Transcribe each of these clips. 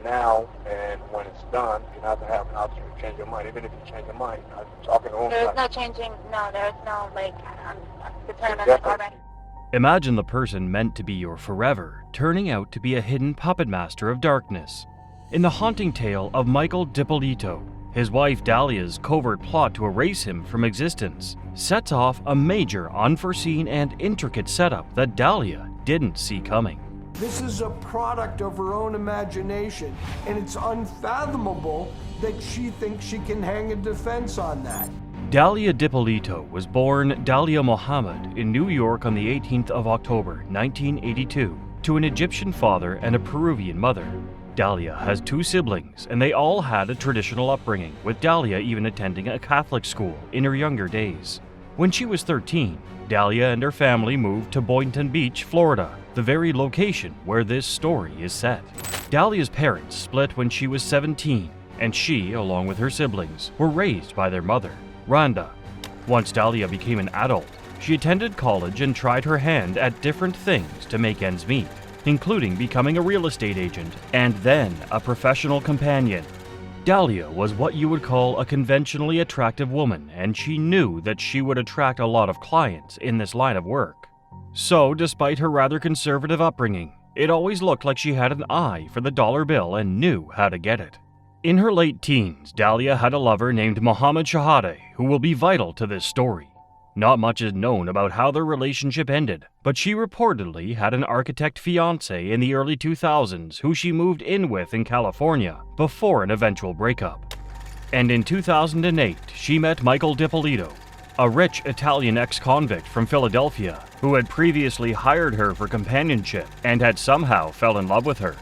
now, and when it's done, you have to have an option to change your mind. Even if you change your mind, I'm talking to There's no changing, there's no, I'm determined already. Imagine the person meant to be your forever turning out to be a hidden puppet master of darkness. In the haunting tale of Michael DiPolito, his wife Dalia's covert plot to erase him from existence sets off a major unforeseen and intricate setup that Dalia didn't see coming. This is a product of her own imagination, and it's unfathomable that she thinks she can hang a defense on that. Dalia DiPolito was born Dalia Mohammed in New York on the 18th of October, 1982, to an Egyptian father and a Peruvian mother. Dalia has 2 siblings, and they all had a traditional upbringing, with Dalia even attending a Catholic school in her younger days. When she was 13, Dalia and her family moved to Boynton Beach, Florida, the very location where this story is set. Dalia's parents split when she was 17, and she, along with her siblings, were raised by their mother, Rhonda. Once Dalia became an adult, she attended college and tried her hand at different things to make ends meet, including becoming a real estate agent and then a professional companion. Dalia was what you would call a conventionally attractive woman, and she knew that she would attract a lot of clients in this line of work. So, despite her rather conservative upbringing, it always looked like she had an eye for the dollar bill and knew how to get it. In her late teens, Dalia had a lover named Mohammed Shahade, who will be vital to this story. Not much is known about how their relationship ended, but she reportedly had an architect fiancé in the early 2000s who she moved in with in California before an eventual breakup. And in 2008, she met Michael DiPolito, a rich Italian ex-convict from Philadelphia who had previously hired her for companionship and had somehow fell in love with her.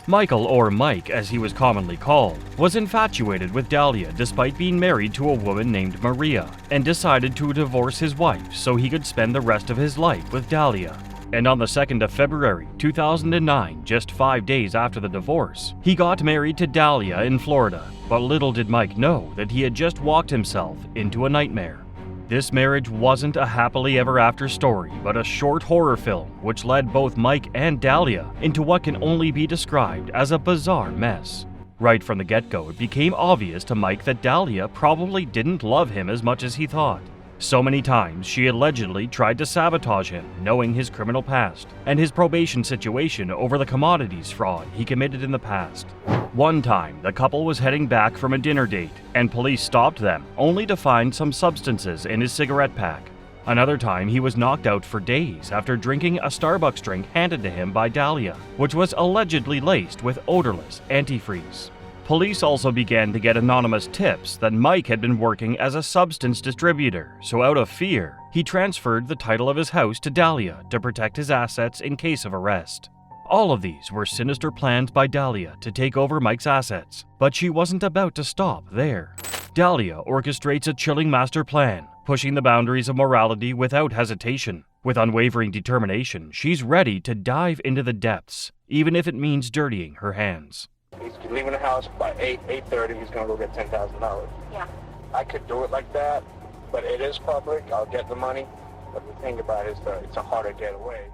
Michael, or Mike as he was commonly called, was infatuated with Dalia despite being married to a woman named Maria, and decided to divorce his wife so he could spend the rest of his life with Dalia. And on the 2nd of February 2009, just 5 days after the divorce, he got married to Dalia in Florida, but little did Mike know that he had just walked himself into a nightmare. This marriage wasn't a happily ever after story, but a short horror film which led both Mike and Dalia into what can only be described as a bizarre mess. Right from the get-go, it became obvious to Mike that Dalia probably didn't love him as much as he thought. So many times she allegedly tried to sabotage him, knowing his criminal past and his probation situation over the commodities fraud he committed in the past. One time, the couple was heading back from a dinner date, and police stopped them, only to find some substances in his cigarette pack. Another time, he was knocked out for days after drinking a Starbucks drink handed to him by Dalia, which was allegedly laced with odorless antifreeze. Police also began to get anonymous tips that Mike had been working as a substance distributor, so out of fear, he transferred the title of his house to Dalia to protect his assets in case of arrest. All of these were sinister plans by Dalia to take over Mike's assets, but she wasn't about to stop there. Dalia orchestrates a chilling master plan, pushing the boundaries of morality without hesitation. With unwavering determination, she's ready to dive into the depths, even if it means dirtying her hands. He's leaving the house by 8:30. He's going to go get $10,000. Yeah. I could do it like that, but it is public. I'll get the money. But the thing about it is that it's a harder getaway.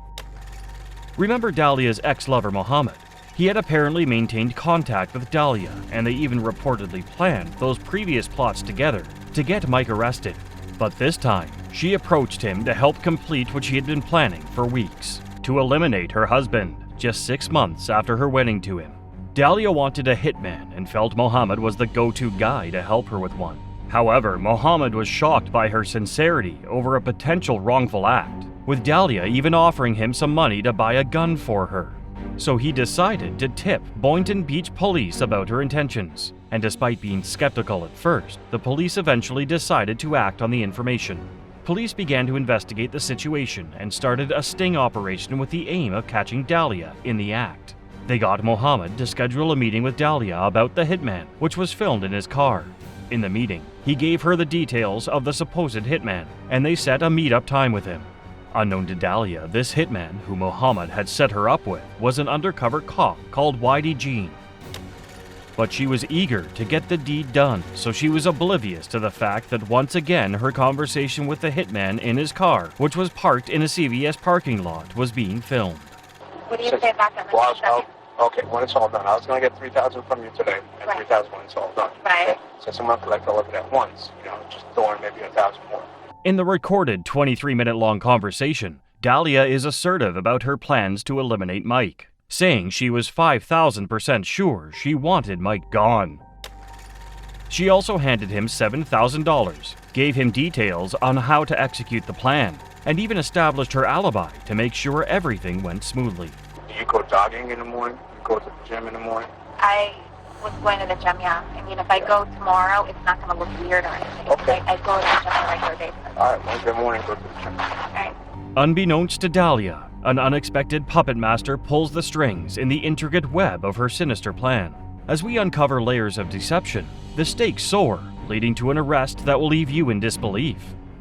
Remember Dalia's ex-lover Mohammed? He had apparently maintained contact with Dalia, and they even reportedly planned those previous plots together to get Mike arrested. But this time, she approached him to help complete what she had been planning for weeks, to eliminate her husband, just 6 months after her wedding to him. Dalia wanted a hitman and felt Mohammed was the go-to guy to help her with one. However, Mohammed was shocked by her sincerity over a potential wrongful act, with Dalia even offering him some money to buy a gun for her. So he decided to tip Boynton Beach police about her intentions, and despite being skeptical at first, the police eventually decided to act on the information. Police began to investigate the situation and started a sting operation with the aim of catching Dalia in the act. They got Mohammed to schedule a meeting with Dalia about the hitman, which was filmed in his car. In the meeting, he gave her the details of the supposed hitman, and they set a meet-up time with him. Unknown to Dalia, this hitman, who Mohammed had set her up with, was an undercover cop called Whitey Jean. But she was eager to get the deed done, so she was oblivious to the fact that once again her conversation with the hitman in his car, which was parked in a CVS parking lot, was being filmed. What do you say about that? Okay, when it's all done. I was going to get $3,000 from you today, and Right. $3,000 when it's all done. Right. Okay? So I'm going to collect all of it at once, just throwing maybe $1,000 more. In the recorded 23-minute-long conversation, Dalia is assertive about her plans to eliminate Mike, saying she was 5,000% sure she wanted Mike gone. She also handed him $7,000, gave him details on how to execute the plan, and even established her alibi to make sure everything went smoothly. Do you go jogging in the morning? You go to the gym in the morning? I was going to the gym, yeah. I mean, if I go tomorrow, it's not going to look weird or anything. Okay. I go to the gym on a regular basis. All right, Wednesday morning, go to the gym. All right. Unbeknownst to Dalia, an unexpected puppet master pulls the strings in the intricate web of her sinister plan. As we uncover layers of deception, the stakes soar, leading to an arrest that will leave you in disbelief.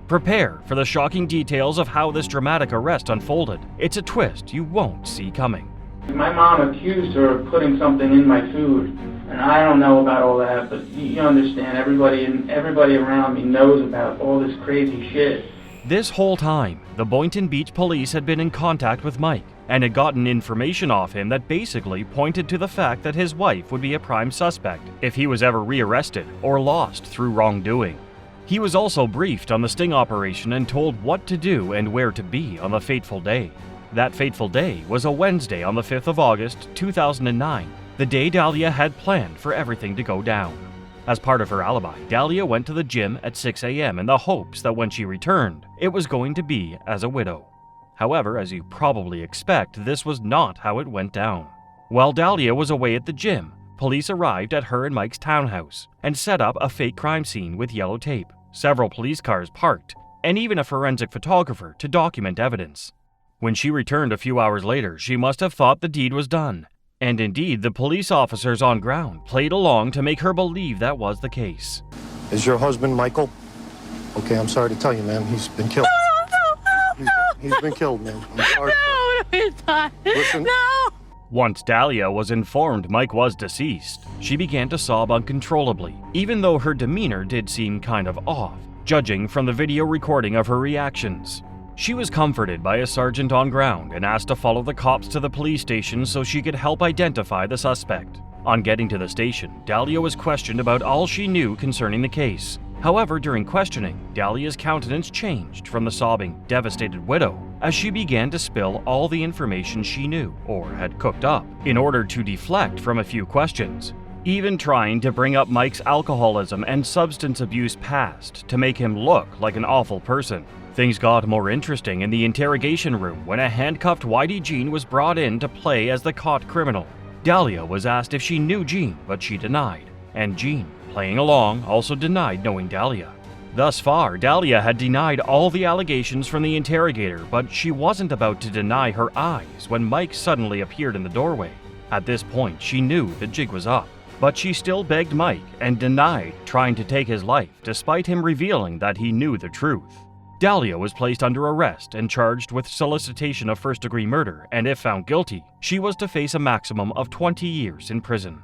Prepare for the shocking details of how this dramatic arrest unfolded. It's a twist you won't see coming. My mom accused her of putting something in my food, and I don't know about all that, but you understand, everybody around me knows about all this crazy shit. This whole time, the Boynton Beach police had been in contact with Mike and had gotten information off him that basically pointed to the fact that his wife would be a prime suspect if he was ever rearrested or lost through wrongdoing. He was also briefed on the sting operation and told what to do and where to be on the fateful day. That fateful day was a Wednesday on the 5th of August, 2009, the day Dalia had planned for everything to go down. As part of her alibi, Dalia went to the gym at 6 a.m. in the hopes that when she returned, it was going to be as a widow. However, as you probably expect, this was not how it went down. While Dalia was away at the gym, police arrived at her and Mike's townhouse and set up a fake crime scene with yellow tape, several police cars parked, and even a forensic photographer to document evidence. When she returned a few hours later, she must have thought the deed was done. And indeed, the police officers on ground played along to make her believe that was the case. Is your husband Michael? Okay, I'm sorry to tell you, man. He's been killed. He's been killed, man. I'm sorry. No, he's not. Listen. No. Once Dalia was informed Mike was deceased, she began to sob uncontrollably, even though her demeanor did seem kind of off, judging from the video recording of her reactions. She was comforted by a sergeant on ground and asked to follow the cops to the police station so she could help identify the suspect. On getting to the station, Dalia was questioned about all she knew concerning the case. However, during questioning, Dalia's countenance changed from the sobbing, devastated widow as she began to spill all the information she knew or had cooked up in order to deflect from a few questions, even trying to bring up Mike's alcoholism and substance abuse past to make him look like an awful person. Things got more interesting in the interrogation room when a handcuffed Whitey Jean was brought in to play as the caught criminal. Dalia was asked if she knew Jean, but she denied, and Jean, playing along, also denied knowing Dalia. Thus far, Dalia had denied all the allegations from the interrogator, but she wasn't about to deny her eyes when Mike suddenly appeared in the doorway. At this point, she knew the jig was up, but she still begged Mike and denied trying to take his life despite him revealing that he knew the truth. Dalia was placed under arrest and charged with solicitation of first-degree murder, and if found guilty, she was to face a maximum of 20 years in prison.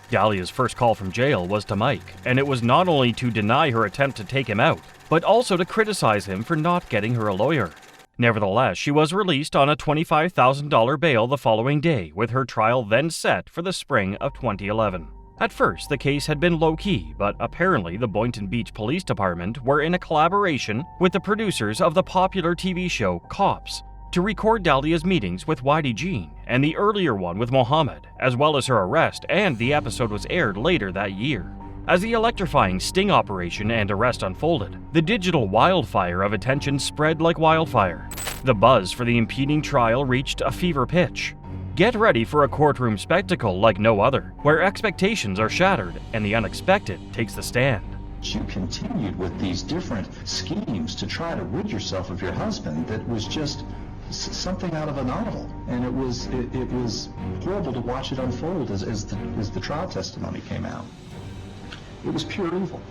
Dalia's first call from jail was to Mike, and it was not only to deny her attempt to take him out, but also to criticize him for not getting her a lawyer. Nevertheless, she was released on a $25,000 bail the following day, with her trial then set for the spring of 2011. At first, the case had been low-key, but apparently the Boynton Beach Police Department were in a collaboration with the producers of the popular TV show Cops to record Dalia's meetings with Whitey Jean and the earlier one with Mohammed, as well as her arrest, and the episode was aired later that year. As the electrifying sting operation and arrest unfolded, the digital wildfire of attention spread like wildfire. The buzz for the impending trial reached a fever pitch. Get ready for a courtroom spectacle like no other, where expectations are shattered and the unexpected takes the stand. You continued with these different schemes to try to rid yourself of your husband that was just something out of a novel, and it was horrible to watch it unfold as the trial testimony came out. It was pure evil.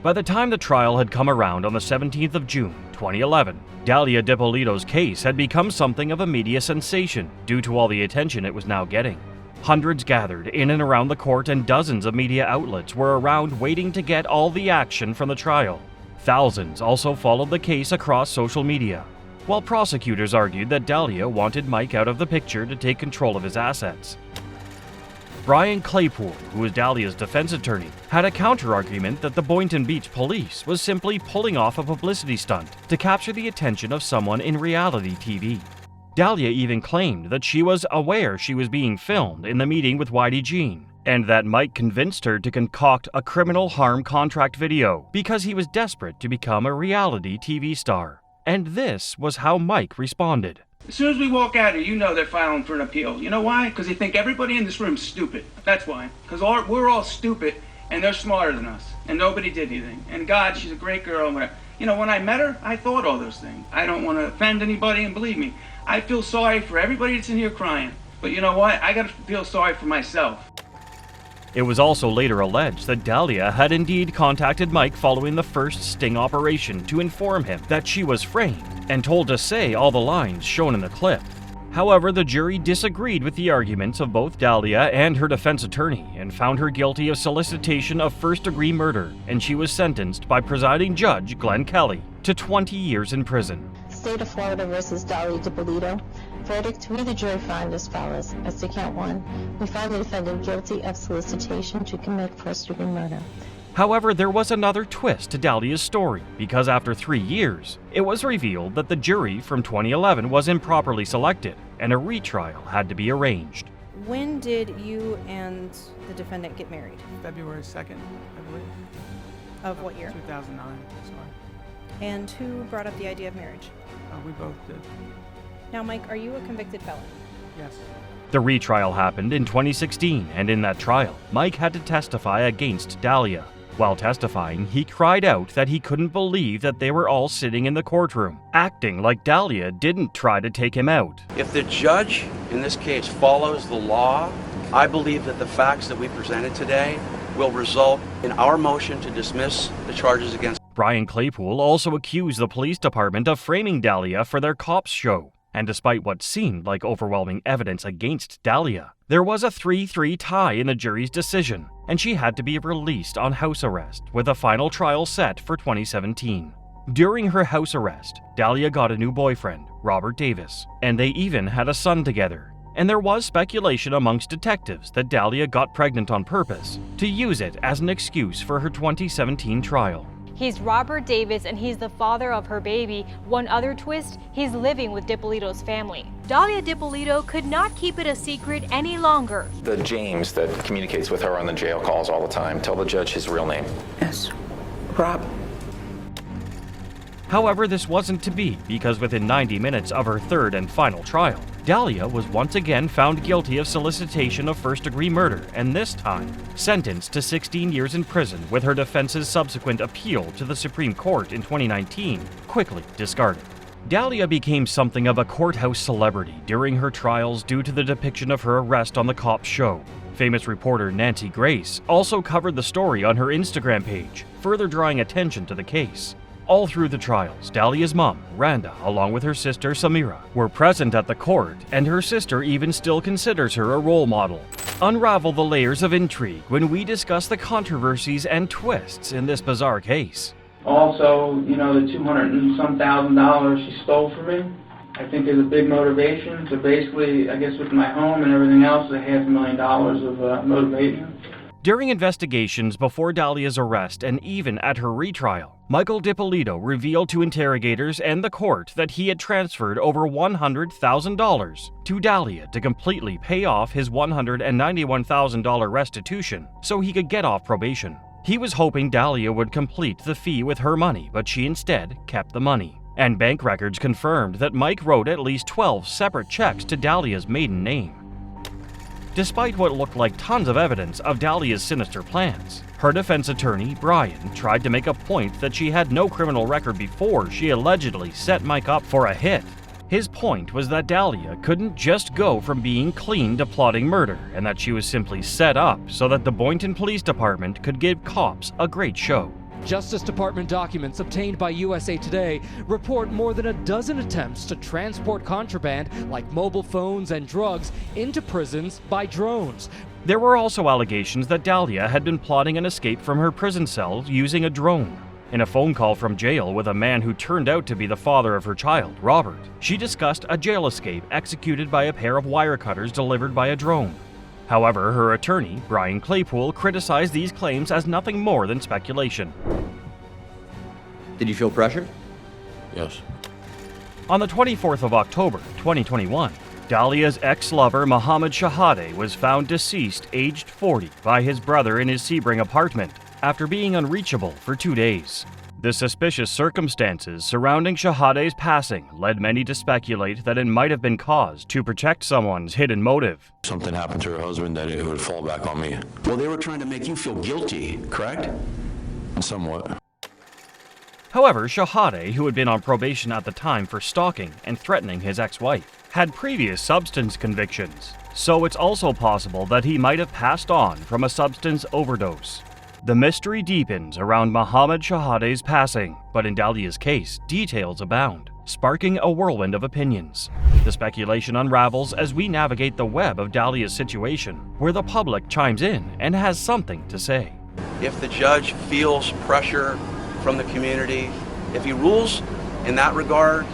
By the time the trial had come around on the 17th of June, 2011, Dalia Dipolito's case had become something of a media sensation due to all the attention it was now getting. Hundreds gathered in and around the court, and dozens of media outlets were around waiting to get all the action from the trial. Thousands also followed the case across social media. while prosecutors argued that Dalia wanted Mike out of the picture to take control of his assets. Brian Claypool, who was Dalia's defense attorney, had a counter-argument that the Boynton Beach police was simply pulling off a publicity stunt to capture the attention of someone in reality TV. Dalia even claimed that she was aware she was being filmed in the meeting with Whitey Jean, and that Mike convinced her to concoct a criminal harm contract video because he was desperate to become a reality TV star. And this was how Mike responded. As soon as we walk out here, you know they're filing for an appeal. You know why? Because they think everybody in this room is stupid. That's why. Because we're all stupid, and they're smarter than us. And nobody did anything. And God, she's a great girl. And whatever. You know, when I met her, I thought all those things. I don't want to offend anybody, and believe me, I feel sorry for everybody that's in here crying. But you know what? I got to feel sorry for myself. It was also later alleged that Dalia had indeed contacted Mike following the first sting operation to inform him that she was framed and told to say all the lines shown in the clip. However, the jury disagreed with the arguments of both Dalia and her defense attorney and found her guilty of solicitation of first-degree murder, and she was sentenced by presiding judge Glenn Kelly to 20 years in prison. State of Florida versus Dalia DiPolito. Verdict, we the jury find as follows. As to count 1, we find the defendant guilty of solicitation to commit first-degree murder. However, there was another twist to Dalia's story, because after 3 years, it was revealed that the jury from 2011 was improperly selected, and a retrial had to be arranged. When did you and the defendant get married? February 2nd, I believe. Of what year? 2009, sorry. And who brought up the idea of marriage? We both did. Now, Mike, are you a convicted felon? Yes. The retrial happened in 2016, and in that trial, Mike had to testify against Dalia. While testifying, he cried out that he couldn't believe that they were all sitting in the courtroom, acting like Dalia didn't try to take him out. If the judge, in this case, follows the law, I believe that the facts that we presented today will result in our motion to dismiss the charges against. Brian Claypool also accused the police department of framing Dalia for their cops show. And despite what seemed like overwhelming evidence against Dalia, there was a 3-3 tie in the jury's decision, and she had to be released on house arrest, with a final trial set for 2017. During her house arrest, Dalia got a new boyfriend, Robert Davis, and they even had a son together. And there was speculation amongst detectives that Dalia got pregnant on purpose to use it as an excuse for her 2017 trial. He's Robert Davis, and he's the father of her baby. One other twist, he's living with DiPolito's family. Dalia DiPolito could not keep it a secret any longer. The James that communicates with her on the jail calls all the time, tell the judge his real name. Yes, Rob. However, this wasn't to be, because within 90 minutes of her third and final trial, Dalia was once again found guilty of solicitation of first-degree murder, and this time sentenced to 16 years in prison, with her defense's subsequent appeal to the Supreme Court in 2019 quickly discarded. Dalia became something of a courthouse celebrity during her trials due to the depiction of her arrest on the Cops show. Famous reporter Nancy Grace also covered the story on her Instagram page, further drawing attention to the case. All through the trials, Dalia's mom, Randa, along with her sister Samira, were present at the court, and her sister even still considers her a role model. Unravel the layers of intrigue when we discuss the controversies and twists in this bizarre case. Also, you know, the $200 and some thousand she stole from me, I think is a big motivation. So basically, I guess with my home and everything else, $500,000 of motivation. During investigations before Dalia's arrest and even at her retrial, Michael DiPolito revealed to interrogators and the court that he had transferred over $100,000 to Dalia to completely pay off his $191,000 restitution so he could get off probation. He was hoping Dalia would complete the fee with her money, but she instead kept the money. And bank records confirmed that Mike wrote at least 12 separate checks to Dalia's maiden name. Despite what looked like tons of evidence of Dalia's sinister plans, her defense attorney, Brian, tried to make a point that she had no criminal record before she allegedly set Mike up for a hit. His point was that Dalia couldn't just go from being clean to plotting murder, and that she was simply set up so that the Boynton Police Department could give cops a great show. Justice Department documents obtained by USA Today report more than a dozen attempts to transport contraband like mobile phones and drugs into prisons by drones. There were also allegations that Dalia had been plotting an escape from her prison cell using a drone. In a phone call from jail with a man who turned out to be the father of her child, Robert, she discussed a jail escape executed by a pair of wire cutters delivered by a drone. However, her attorney, Brian Claypool, criticized these claims as nothing more than speculation. Did you feel pressure? Yes. On the 24th of October, 2021, Dalia's ex-lover Mohammed Shahade was found deceased, aged 40, by his brother in his Sebring apartment after being unreachable for 2 days. The suspicious circumstances surrounding Shahade's passing led many to speculate that it might have been caused to protect someone's hidden motive. Something happened to her husband that it would fall back on me. Well, they were trying to make you feel guilty, correct? Somewhat. However, Shahade, who had been on probation at the time for stalking and threatening his ex-wife, had previous substance convictions, so it's also possible that he might have passed on from a substance overdose. The mystery deepens around Mohammed Shahade's passing, but in Dalia's case, details abound, sparking a whirlwind of opinions. The speculation unravels as we navigate the web of Dalia's situation, where the public chimes in and has something to say. If the judge feels pressure from the community, if he rules in that regard,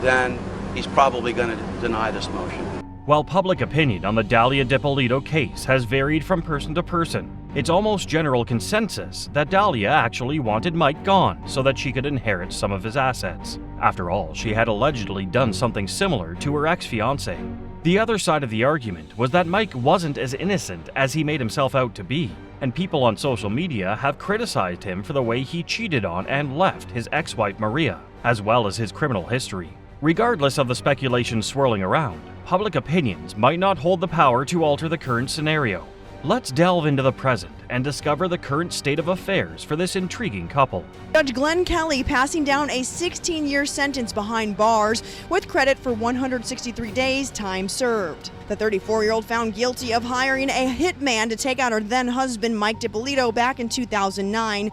then he's probably going to deny this motion. While public opinion on the Dalia Dippolito case has varied from person to person, it's almost general consensus that Dalia actually wanted Mike gone so that she could inherit some of his assets. After all, she had allegedly done something similar to her ex-fiancé. The other side of the argument was that Mike wasn't as innocent as he made himself out to be, and people on social media have criticized him for the way he cheated on and left his ex-wife Maria, as well as his criminal history. Regardless of the speculation swirling around, public opinions might not hold the power to alter the current scenario. Let's delve into the present and discover the current state of affairs for this intriguing couple. Judge Glenn Kelly passing down a 16-year sentence behind bars with credit for 163 days time served. The 34-year-old found guilty of hiring a hitman to take out her then-husband Mike Dippolito back in 2009.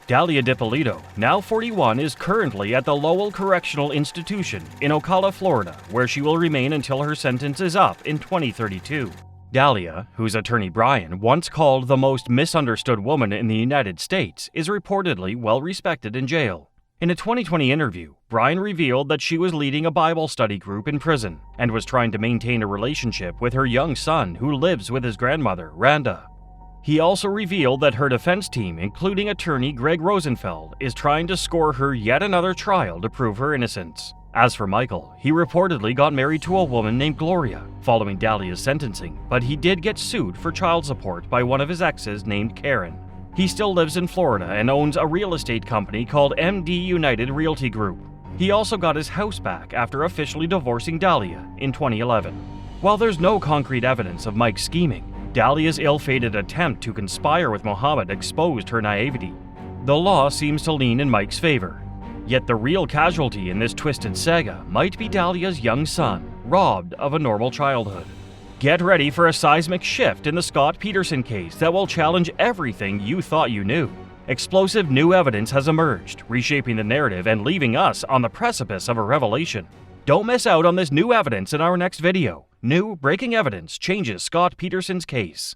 Dalia Dippolito, now 41, is currently at the Lowell Correctional Institution in Ocala, Florida, where she will remain until her sentence is up in 2032. Dalia, whose attorney Brian once called the most misunderstood woman in the United States, is reportedly well respected in jail. In a 2020 interview, Brian revealed that she was leading a Bible study group in prison and was trying to maintain a relationship with her young son who lives with his grandmother, Randa. He also revealed that her defense team, including attorney Greg Rosenfeld, is trying to score her yet another trial to prove her innocence. As for Michael, he reportedly got married to a woman named Gloria following Dalia's sentencing, but he did get sued for child support by one of his exes named Karen. He still lives in Florida and owns a real estate company called MD United Realty Group. He also got his house back after officially divorcing Dalia in 2011. While there's no concrete evidence of Mike's scheming, Dalia's ill-fated attempt to conspire with Mohammed exposed her naivety. The law seems to lean in Mike's favor. Yet the real casualty in this twisted saga might be Dalia's young son, robbed of a normal childhood. Get ready for a seismic shift in the Scott Peterson case that will challenge everything you thought you knew. Explosive new evidence has emerged, reshaping the narrative and leaving us on the precipice of a revelation. Don't miss out on this new evidence in our next video. New breaking evidence changes Scott Peterson's case.